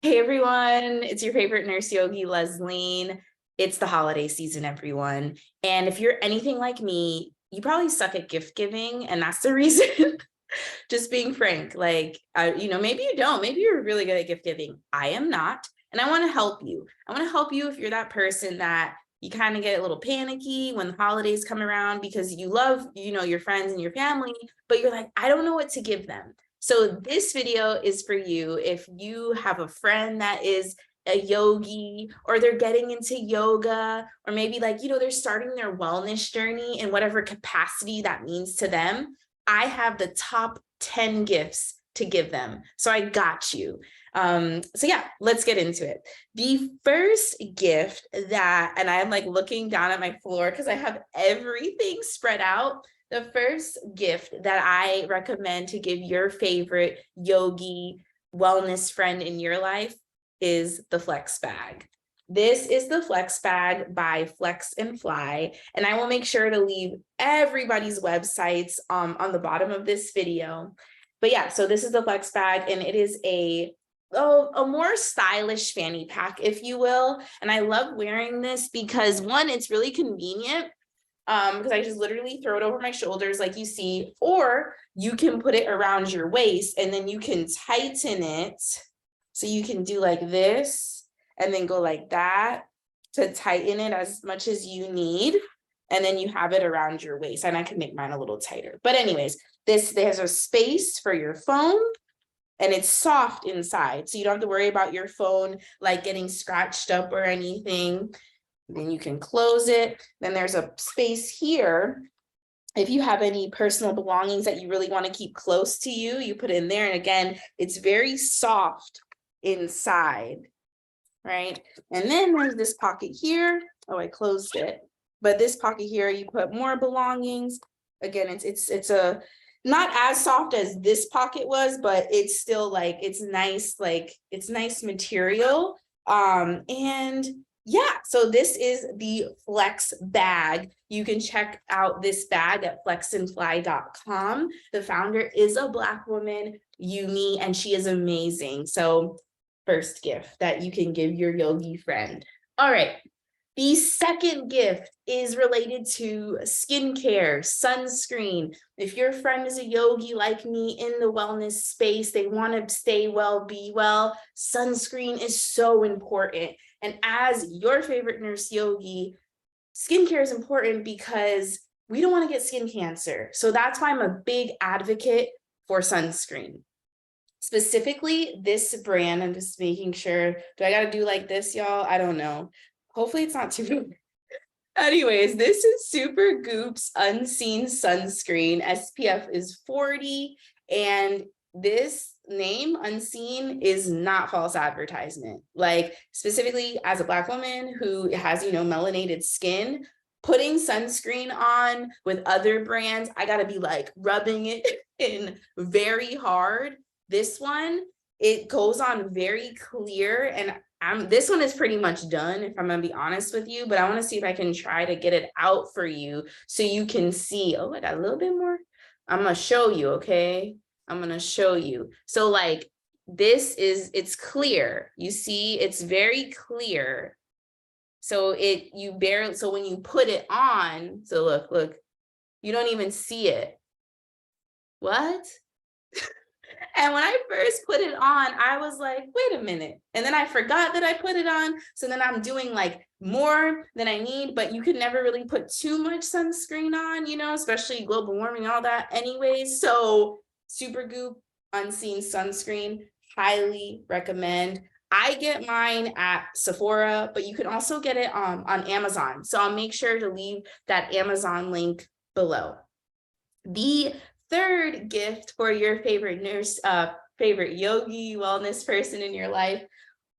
Hey everyone, it's your favorite nurse Yogi, Lesline. It's the holiday season, everyone. And if you're anything like me, you probably suck at gift giving, and that's the reason. Just being frank, maybe you don't. Maybe you're really good at gift giving. I am not, and I want to help you. I want to help you if you're that person that you kind of get a little panicky when the holidays come around because you love, your friends and your family, but you're like, I don't know what to give them. So this video is for you if you have a friend that is a yogi, or they're getting into yoga, or maybe they're starting their wellness journey in whatever capacity that means to them. I have the top 10 gifts to give them. So I got you. So yeah, let's get into it. The first gift and I'm looking down at my floor because I have everything spread out. The first gift that I recommend to give your favorite yogi wellness friend in your life is the Flex bag. This is the Flex bag by Flex and Fly, and I will make sure to leave everybody's websites on the bottom of this video. But yeah, so this is the Flex bag, and it is a more stylish fanny pack, if you will. And I love wearing this because one, it's really convenient because I just literally throw it over my shoulders like you see, or you can put it around your waist and then you can tighten it. So you can do like this and then go like that to tighten it as much as you need. And then you have it around your waist, and I can make mine a little tighter. But anyways, there's a space for your phone, and it's soft inside. So you don't have to worry about your phone like getting scratched up or anything. Then you can close it. Then there's a space here. If you have any personal belongings that you really want to keep close to you, you put it in there. And again, it's very soft inside, right? And then there's this pocket here. Oh, I closed it. But this pocket here, you put more belongings. Again, it's a not as soft as this pocket was, but it's still it's nice material. And yeah, so this is the Flex bag. You can check out this bag at flexandfly.com. The founder is a Black woman, Yumi, and she is amazing. So first gift that you can give your yogi friend. All right. The second gift is related to skincare, sunscreen. If your friend is a yogi like me in the wellness space, they want to stay well, be well, sunscreen is so important. And as your favorite nurse yogi, skincare is important because we don't want to get skin cancer. So that's why I'm a big advocate for sunscreen. Specifically, this brand, I'm just making sure, do I got to do like this, y'all? I don't know. Hopefully it's not too big. Anyways, this is Supergoop's Unseen Sunscreen. SPF is 40, and this name, Unseen, is not false advertisement. Like, specifically as a Black woman who has, melanated skin, putting sunscreen on with other brands, I gotta be like rubbing it in very hard. This one, it goes on very clear, and this one is pretty much done, if I'm gonna be honest with you, but I want to see if I can try to get it out for you so you can see. Oh, I got a little bit more. I'm gonna show you, okay? I'm gonna show you. So it's clear. You see, it's very clear. So so when you put it on, so look, you don't even see it. What? And when I first put it on, I was like, wait a minute. And then I forgot that I put it on. So then I'm doing more than I need, but you can never really put too much sunscreen on, especially global warming, all that anyways. So Supergoop Unseen Sunscreen, highly recommend. I get mine at Sephora, but you can also get it on Amazon. So I'll make sure to leave that Amazon link below. The third gift for your favorite nurse, favorite yogi wellness person in your life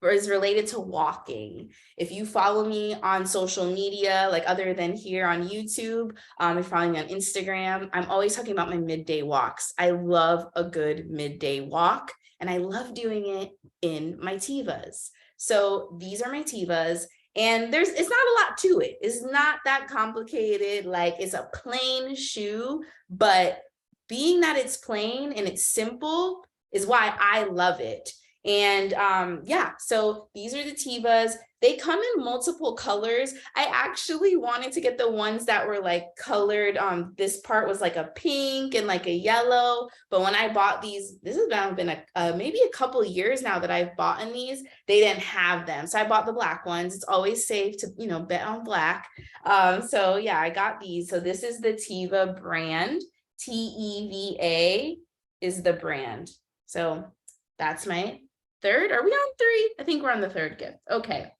is related to walking. If you follow me on social media, other than here on YouTube, if you're following me on Instagram, I'm always talking about my midday walks. I love a good midday walk, and I love doing it in my Tevas. So these are my Tevas. And it's not a lot to it. It's not that complicated. It's a plain shoe, but being that it's plain and it's simple is why I love it. And yeah, so these are the Tivas. They come in multiple colors. I actually wanted to get the ones that were like colored. This part was like a pink and like a yellow. But when I bought these, this has been maybe a couple years now that I've bought in these, they didn't have them. So I bought the black ones. It's always safe to, you know, bet on black. So yeah, I got these. So this is the Tiva brand. Teva is the brand. So that's my third. Are we on three? I think we're on the third gift. Okay.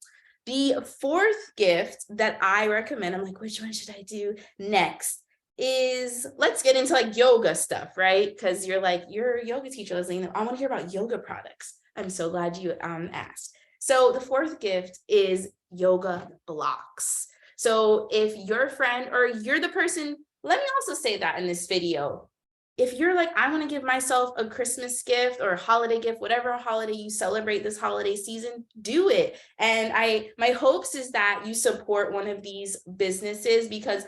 The fourth gift that I recommend, I'm like, which one should I do next? Is let's get into like yoga stuff, right? Because you're like, you're a yoga teacher, Lesline. I want to hear about yoga products. I'm so glad you asked. So the fourth gift is yoga blocks. So if your friend or you're the person, let me also say that in this video, if you're like, I want to give myself a Christmas gift or a holiday gift, whatever holiday you celebrate this holiday season, do it. And my hopes is that you support one of these businesses, because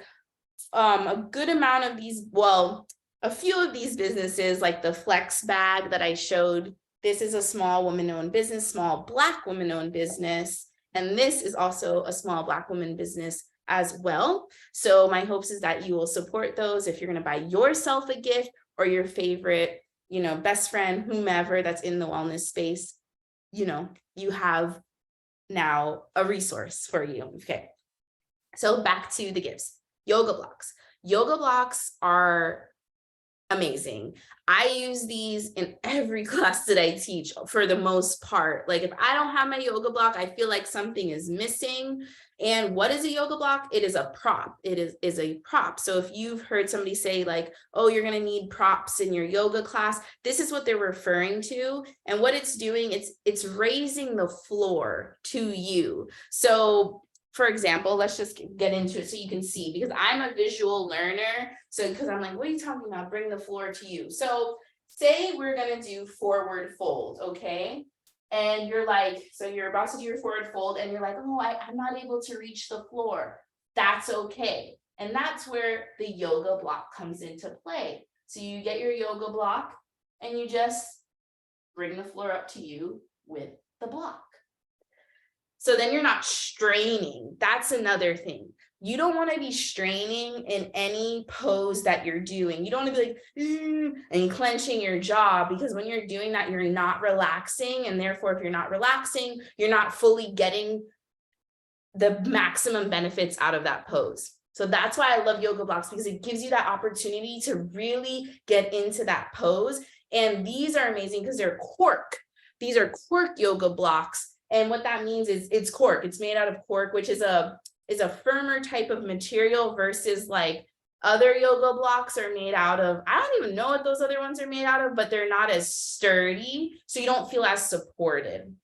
a good amount of these, well, a few of these businesses, like the Flex bag that I showed, this is a small woman-owned business, small Black woman-owned business. And this is also a small Black woman business as well. So my hopes is that you will support those. If you're going to buy yourself a gift or your favorite, you know, best friend, whomever that's in the wellness space, you know, you have now a resource for you. Okay. So back to the gifts. Yoga blocks. Yoga blocks are amazing. I use these in every class that I teach for the most part. Like if I don't have my yoga block, I feel like something is missing. And what is a yoga block? It is a prop. It is a prop. So if you've heard somebody say like, oh, you're going to need props in your yoga class, this is what they're referring to. And what it's doing, it's raising the floor to you. So for example, let's just get into it so you can see, because I'm a visual learner. So because I'm like, what are you talking about? Bring the floor to you. So say we're going to do forward fold, okay? And you're like, so you're about to do your forward fold and you're like, oh, I'm not able to reach the floor. That's okay. And that's where the yoga block comes into play. So you get your yoga block and you just bring the floor up to you with the block. So then you're not straining. That's another thing. You don't want to be straining in any pose that you're doing. You don't want to be like, and clenching your jaw, because when you're doing that, you're not relaxing. And therefore, if you're not relaxing, you're not fully getting the maximum benefits out of that pose. So that's why I love yoga blocks, because it gives you that opportunity to really get into that pose. And these are amazing because they're cork. These are cork yoga blocks. And what that means is it's cork. It's made out of cork, which is a firmer type of material versus like other yoga blocks are made out of. I don't even know what those other ones are made out of, but they're not as sturdy. So you don't feel as supported.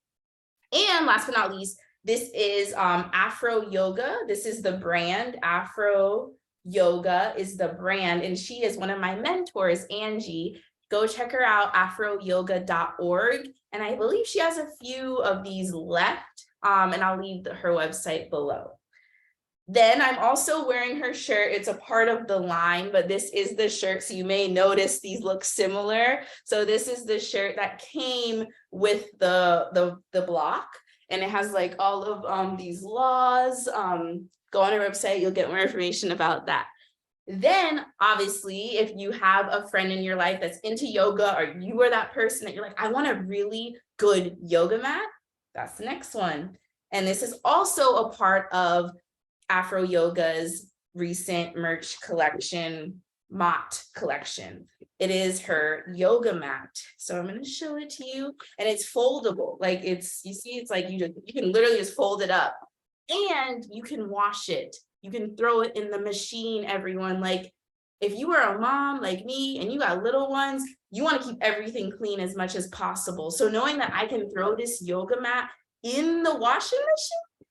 And last but not least, this is Afro Yoga. This is the brand. Afro Yoga is the brand. And she is one of my mentors, Angie. Go check her out, afroyoga.org. And I believe she has a few of these left, and I'll leave her website below. Then I'm also wearing her shirt. It's a part of the line, but this is the shirt. So you may notice these look similar. So this is the shirt that came with the block. And it has like all of these laws. Go on her website, you'll get more information about that. Then obviously, if you have a friend in your life that's into yoga, or you are that person that you're like, I want a really good yoga mat, that's the next one. And this is also a part of Afro Yoga's recent merch collection, Mott collection. It is her yoga mat. So I'm going to show it to you, and it's foldable. Like you see, it's like you can literally just fold it up, and you can wash it. You can throw it in the machine, everyone. Like if you are a mom like me and you got little ones, you want to keep everything clean as much as possible. So knowing that I can throw this yoga mat in the washing machine,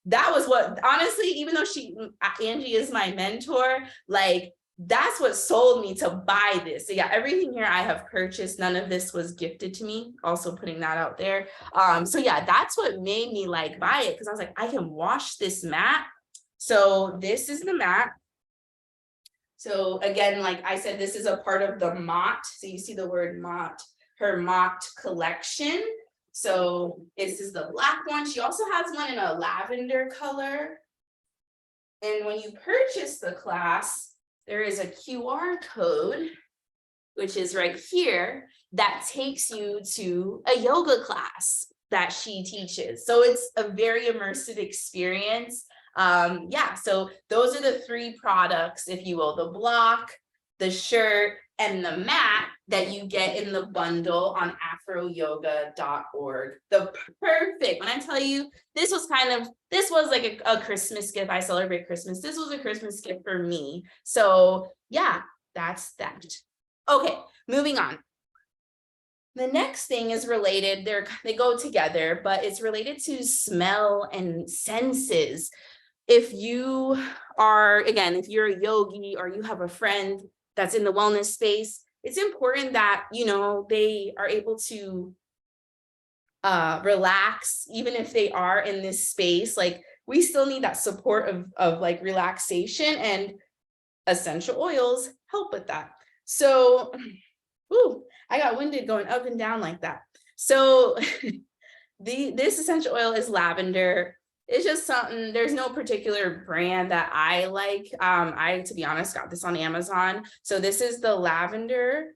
that was what, honestly, even though Angie is my mentor, like that's what sold me to buy this. So yeah, everything here I have purchased. None of this was gifted to me. Also putting that out there. So yeah, that's what made me like buy it, because I was like, I can wash this mat. So this is the mat. So again, like I said, this is a part of the Mott. So you see the word Mott. her mocked collection. So this is the black one. She also has one in a lavender color. And when you purchase the class, there is a QR code, which is right here, that takes you to a yoga class that she teaches. So it's a very immersive experience. Yeah, so those are the three products, if you will, the block, the shirt, and the mat that you get in the bundle on afroyoga.org. The perfect, when I tell you, this was like a Christmas gift. I celebrate Christmas. This was a Christmas gift for me. So yeah, that's that. Okay, moving on. The next thing is related, they go together, but it's related to smell and senses. If you are, again, if you're a yogi or you have a friend that's in the wellness space, it's important that, you know, they are able to relax, even if they are in this space. Like, we still need that support of like relaxation, and essential oils help with that. So, ooh, I got winded going up and down like that. So this essential oil is lavender. It's just something, there's no particular brand that I like. I, to be honest, got this on Amazon. So this is the lavender.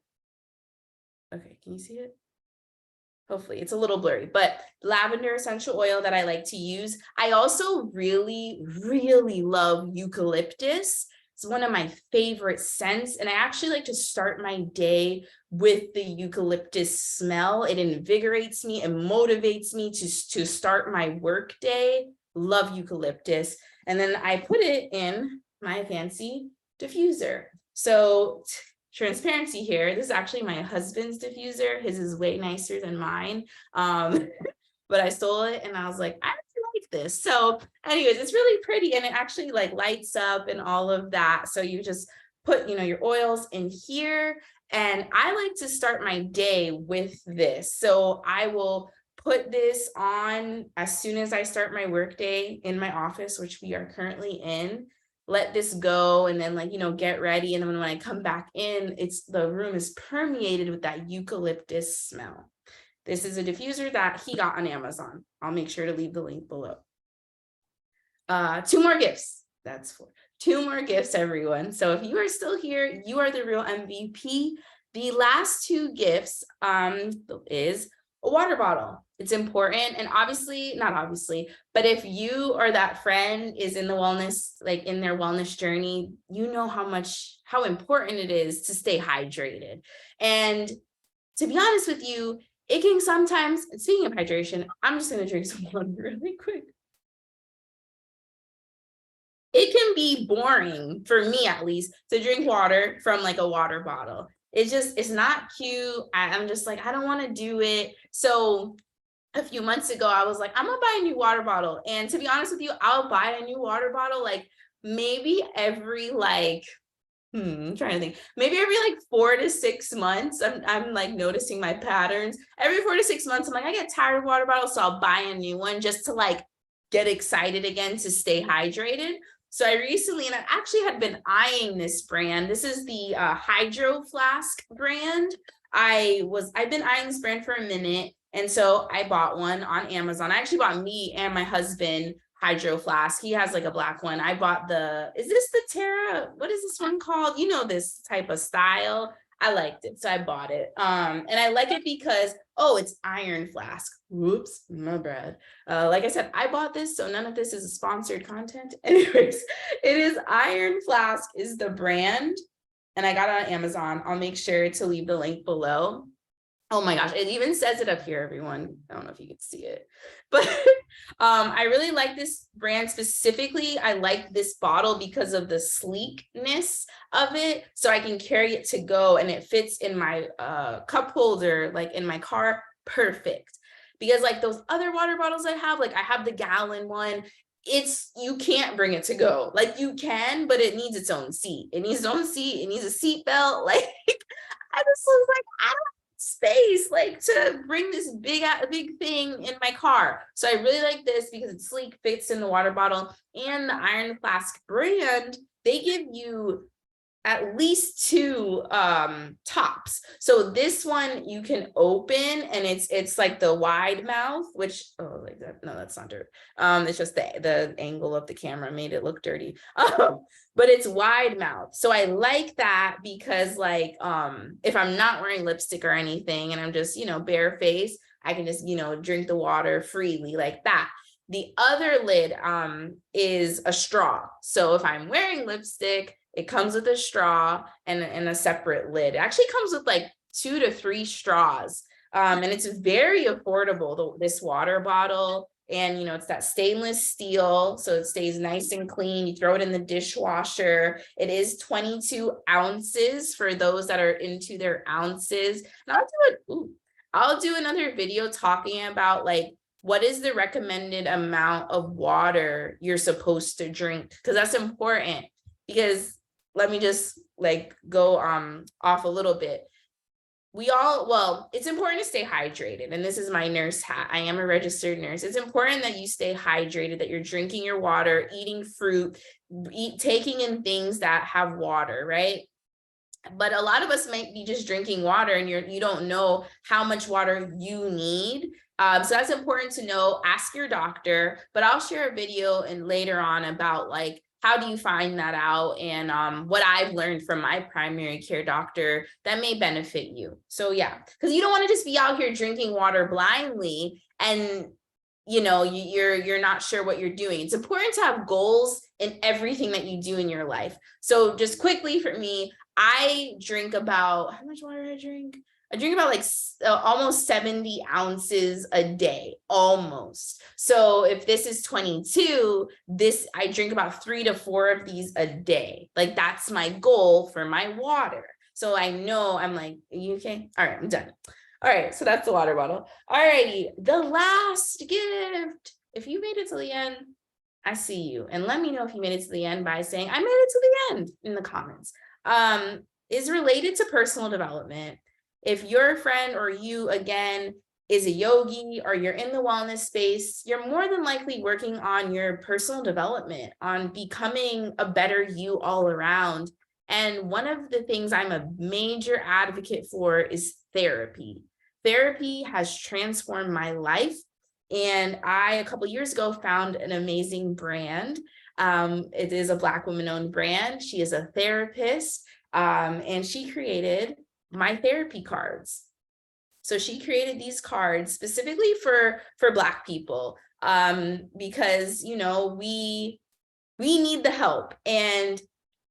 Okay, can you see it? Hopefully it's a little blurry, but lavender essential oil that I like to use. I also really, really love eucalyptus. It's one of my favorite scents, and I actually like to start my day with the eucalyptus smell. It invigorates me and motivates me to start my work day. Love eucalyptus. And then I put it in my fancy diffuser. So transparency here, this is actually my husband's diffuser. His is way nicer than mine. But I stole it and I was like, I like this. So anyways, it's really pretty, and it actually like lights up and all of that. So you just put, you know, your oils in here, and I like to start my day with this. So I will put this on as soon as I start my workday in my office, which we are currently in. Let this go, and then, like, you know, get ready. And then when I come back in, the room is permeated with that eucalyptus smell. This is a diffuser that he got on Amazon. I'll make sure to leave the link below. 2 more gifts. That's 4. 2 more gifts, everyone. So if you are still here, you are the real MVP. The last 2 gifts is a water bottle. It's important. And obviously, not obviously, but if you or that friend is in the wellness, like in their wellness journey, you know how important it is to stay hydrated. And to be honest with you, it can sometimes, speaking of hydration, I'm just going to drink some water really quick. It can be boring, for me at least, to drink water from like a water bottle. It's not cute. I'm just like, I don't want to do it. So a few months ago, I was like, I'm gonna buy a new water bottle. And to be honest with you, I'll buy a new water bottle like maybe every like, I'm trying to think, maybe every like 4 to 6 months. I'm like noticing my patterns. Every 4 to 6 months, I'm like, I get tired of water bottles, so I'll buy a new one just to like get excited again to stay hydrated. So I recently, and I actually had been eyeing this brand. This is the Hydro Flask brand. I've been eyeing this brand for a minute. And so I bought one on Amazon. I actually bought me and my husband Hydro Flask. He has like a black one. I bought is this the Terra? What is this one called? You know, this type of style. I liked it, so I bought it. And I like it because, it's Iron Flask. Whoops, my bad. Like I said, I bought this, so none of this is a sponsored content. Anyways, it is Iron Flask is the brand, and I got it on Amazon. I'll make sure to leave the link below. Oh my gosh, it even says it up here, everyone. I don't know if you can see it, but I really like this brand specifically. I like this bottle because of the sleekness of it. So I can carry it to go, and it fits in my cup holder, like in my car, perfect. Because like those other water bottles I have the gallon one, you can't bring it to go. Like you can, but it needs its own seat. It needs its own seat. It needs a seat belt. Like I just was like, I don't space like to bring this big thing in my car. So I really like this because it's sleek, fits in the water bottle. And the Iron Flask brand, they give you at least two tops. So this one you can open, and it's like the wide mouth, which like that. No, that's not dirt. It's just the angle of the camera made it look dirty. But it's wide mouth. So I like that because like if I'm not wearing lipstick or anything and I'm just, bare face, I can just, drink the water freely like that. The other lid is a straw. So if I'm wearing lipstick, it comes with a straw and a separate lid. It actually comes with like 2 to 3 straws. And it's very affordable, this water bottle. And, it's that stainless steel, so it stays nice and clean. You throw it in the dishwasher. It is 22 ounces for those that are into their ounces. And I'll do another video talking about like, what is the recommended amount of water you're supposed to drink? Because that's important. Because let me just like go off a little bit. It's important to stay hydrated. And this is my nurse hat. I am a registered nurse. It's important that you stay hydrated, that you're drinking your water, eating fruit, taking in things that have water, right? But a lot of us might be just drinking water and you don't know how much water you need. So that's important to know. Ask your doctor, but I'll share a video and later on about like, how do you find that out? And what I've learned from my primary care doctor that may benefit you. So yeah, because you don't want to just be out here drinking water blindly and you're not sure what you're doing. It's important to have goals in everything that you do in your life. So just quickly for me, I drink about, how much water I drink? I drink about like almost 70 ounces a day, almost. So if this is 22, I drink about 3 to 4 of these a day. Like that's my goal for my water. So I know I'm like, are you okay? All right, I'm done. All right, so that's the water bottle. All righty, the last gift. If you made it to the end, I see you. And let me know if you made it to the end by saying, I made it to the end in the comments. Is related to personal development. If your friend or you, again, is a yogi or you're in the wellness space, you're more than likely working on your personal development, on becoming a better you all around. And one of the things I'm a major advocate for is therapy. Therapy has transformed my life. And I, a couple of years ago, found an amazing brand. It is a Black woman-owned brand. She is a therapist, and she created my therapy cards. So she created these cards specifically for Black people, because we need the help. And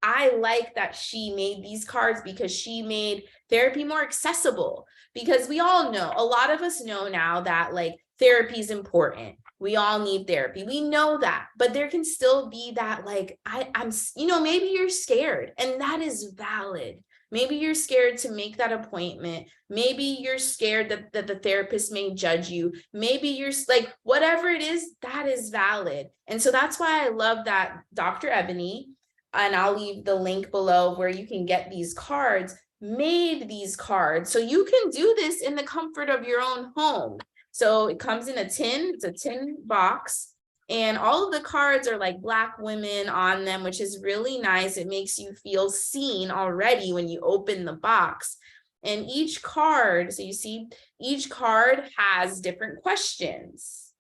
I like that she made these cards because she made therapy more accessible, because we all know, a lot of us know now that like therapy is important. We all need therapy. We know that, but there can still be that like, I'm maybe you're scared, and that is valid. Maybe you're scared to make that appointment. Maybe you're scared that the therapist may judge you. Maybe you're like, whatever it is, that is valid. And so that's why I love that Dr. Ebony, and I'll leave the link below where you can get these cards, made these cards. So you can do this in the comfort of your own home. So it comes in a tin, it's a tin box. And all of the cards are like Black women on them, which is really nice. It makes you feel seen already when you open the box. And each card, so you see, each card has different questions.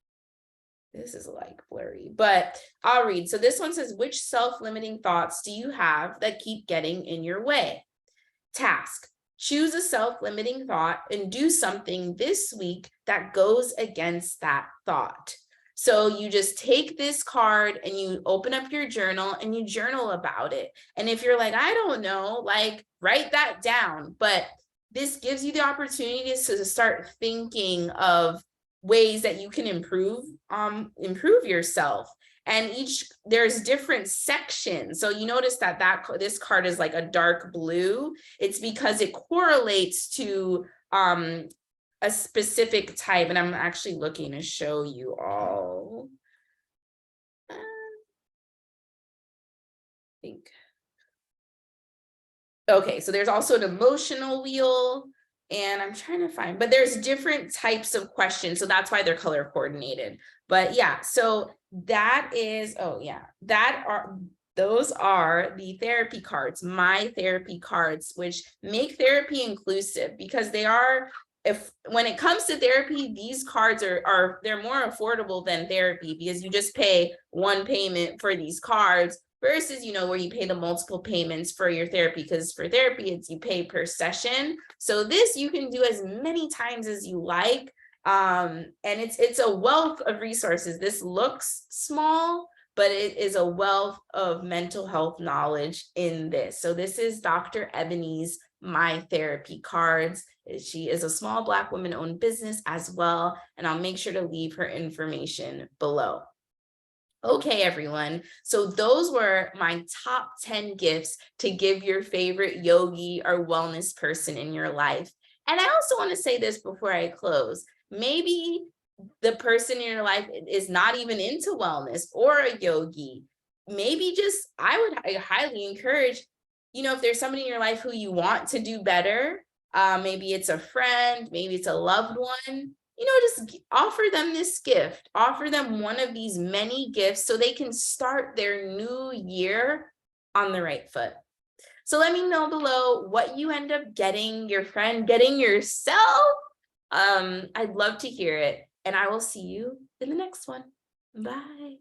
This is like blurry, but I'll read. So this one says, which self-limiting thoughts do you have that keep getting in your way? Task. Choose a self-limiting thought and do something this week that goes against that thought. So you just take this card and you open up your journal and you journal about it. And if you're like, I don't know, like write that down. But this gives you the opportunity to start thinking of ways that you can improve yourself. And there's different sections. So you notice that this card is like a dark blue. It's because it correlates to a specific type. And I'm actually looking to show you all. I think. Okay, so there's also an emotional wheel. And I'm trying to find, but there's different types of questions. So that's why they're color coordinated. But yeah, so that is, Those are the therapy cards, my therapy cards, which make therapy inclusive because they are, when it comes to therapy, these cards are they're more affordable than therapy because you just pay one payment for these cards versus, where you pay the multiple payments for your therapy, because for therapy, it's you pay per session. So this you can do as many times as you like. And it's a wealth of resources. This looks small, but it is a wealth of mental health knowledge in this. So this is Dr. Ebony's My Therapy cards. She is a small Black woman-owned business as well, and I'll make sure to leave her information below. Okay, everyone. So those were my top 10 gifts to give your favorite yogi or wellness person in your life. And I also want to say this before I close. Maybe the person in your life is not even into wellness or a yogi. Maybe just, I highly encourage, if there's somebody in your life who you want to do better, maybe it's a friend, maybe it's a loved one, just offer them this gift, offer them one of these many gifts so they can start their new year on the right foot. So let me know below what you end up getting your friend, getting yourself. I'd love to hear it. And I will see you in the next one. Bye.